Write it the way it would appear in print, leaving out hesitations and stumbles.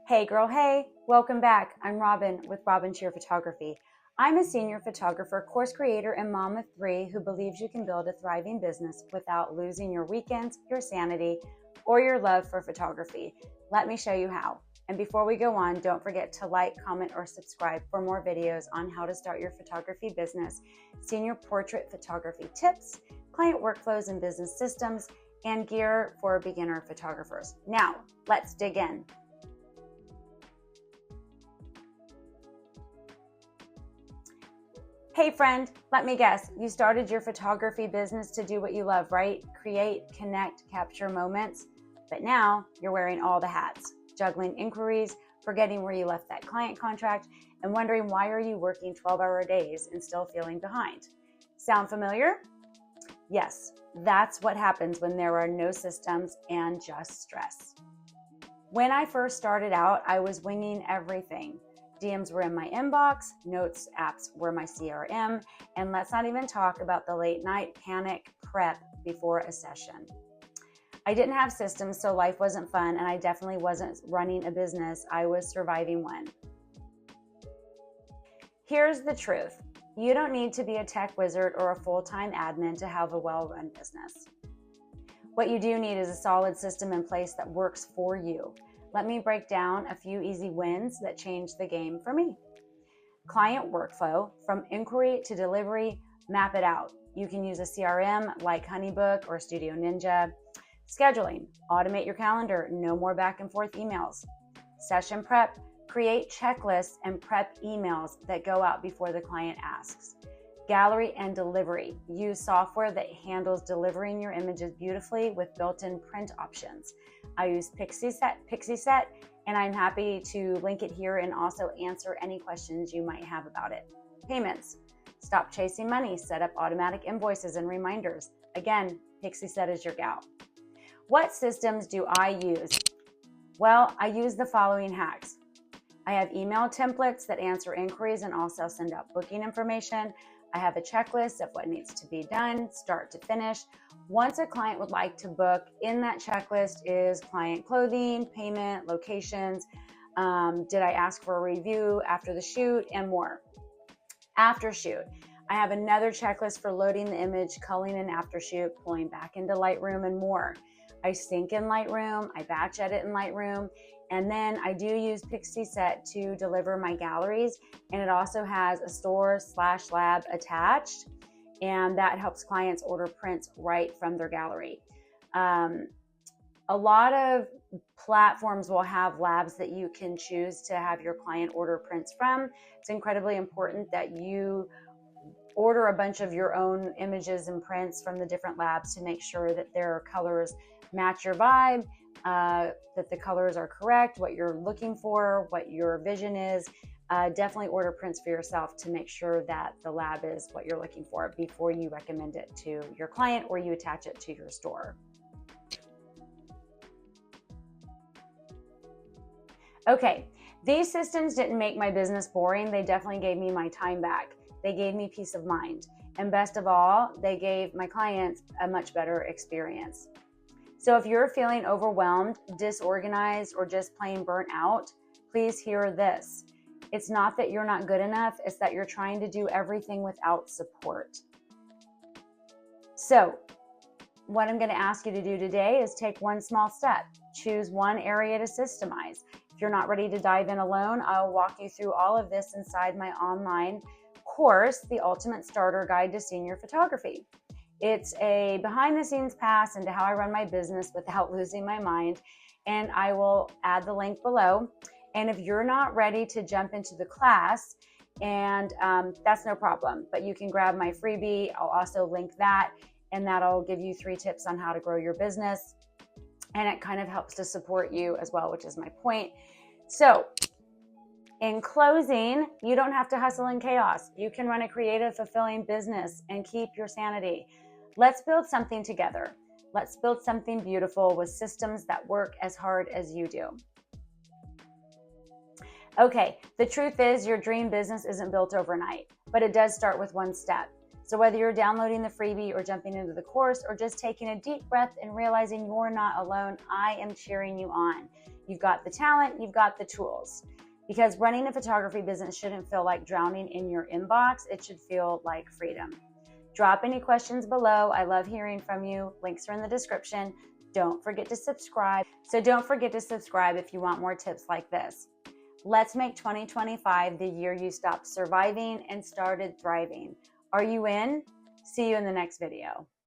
Hey girl, hey, welcome back. I'm Robyn with Robyn Scherer Photography. I'm a senior photographer, course creator, and mom of 3 who believes you can build a thriving business without losing your weekends, your sanity, or your love for photography. Let me show you how. And before we go on, don't forget to like, comment, or subscribe for more videos on how to start your photography business, senior portrait photography tips, client workflows and business systems, and gear for beginner photographers. Now, let's dig in. Hey friend, let me guess, you started your photography business to do what you love, right? Create, connect, capture moments. But now you're wearing all the hats, juggling inquiries, forgetting where you left that client contract, and wondering why are you working 12-hour days and still feeling behind. Sound familiar? Yes, that's what happens when there are no systems and just stress. When I first started out, I was winging everything. DMs were in my inbox, notes apps were my CRM, and let's not even talk about the late night panic prep before a session. I didn't have systems, so life wasn't fun, and I definitely wasn't running a business. I was surviving one. Here's the truth. You don't need to be a tech wizard or a full-time admin to have a well-run business. What you do need is a solid system in place that works for you. Let me break down a few easy wins that changed the game for me. Client workflow, from inquiry to delivery, map it out. You can use a CRM like HoneyBook or Studio Ninja. Scheduling, automate your calendar, no more back and forth emails. Session prep, create checklists and prep emails that go out before the client asks. Gallery and delivery, use software that handles delivering your images beautifully with built-in print options. I use PixieSet, and I'm happy to link it here and also answer any questions you might have about it. Payments, stop chasing money, set up automatic invoices and reminders. Again, PixieSet is your gal. What systems do I use? Well, I use the following hacks. I have email templates that answer inquiries and also send out booking information. I have a checklist of what needs to be done, start to finish. Once a client would like to book, in that checklist is client clothing, payment, locations, did I ask for a review after the shoot, and more. After shoot, I have another checklist for loading the image, culling and after shoot, pulling back into Lightroom, and more. I sync in Lightroom, I batch edit in Lightroom, and then I do use PixieSet to deliver my galleries, and it also has a store/lab attached, and that helps clients order prints right from their gallery. A lot of platforms will have labs that you can choose to have your client order prints from. It's incredibly important that you order a bunch of your own images and prints from the different labs to make sure that their colors match your vibe, that the colors are correct, what you're looking for, what your vision is. Definitely order prints for yourself to make sure that the lab is what you're looking for before you recommend it to your client or you attach it to your store. Okay, these systems didn't make my business boring. They definitely gave me my time back. They gave me peace of mind. And best of all, they gave my clients a much better experience. So if you're feeling overwhelmed, disorganized, or just plain burnt out, please hear this. It's not that you're not good enough, it's that you're trying to do everything without support. So what I'm going to ask you to do today is take one small step. Choose one area to systemize. If you're not ready to dive in alone, I'll walk you through all of this inside my online course, The Ultimate Starter Guide to Senior Photography. It's a behind-the-scenes pass into how I run my business without losing my mind, and I will add the link below. And if you're not ready to jump into the class, and that's no problem, but you can grab my freebie. I'll also link that, and that'll give you 3 tips on how to grow your business, and it kind of helps to support you as well, which is my point. So in closing, you don't have to hustle in chaos. You can run a creative, fulfilling business and keep your sanity. Let's build something together. Let's build something beautiful with systems that work as hard as you do. Okay, the truth is your dream business isn't built overnight, but it does start with one step. So whether you're downloading the freebie or jumping into the course or just taking a deep breath and realizing you're not alone, I am cheering you on. You've got the talent, you've got the tools. Because running a photography business shouldn't feel like drowning in your inbox. It should feel like freedom. Drop any questions below. I love hearing from you. Links are in the description. Don't forget to subscribe. So don't forget to subscribe if you want more tips like this. Let's make 2025 the year you stopped surviving and started thriving. Are you in? See you in the next video.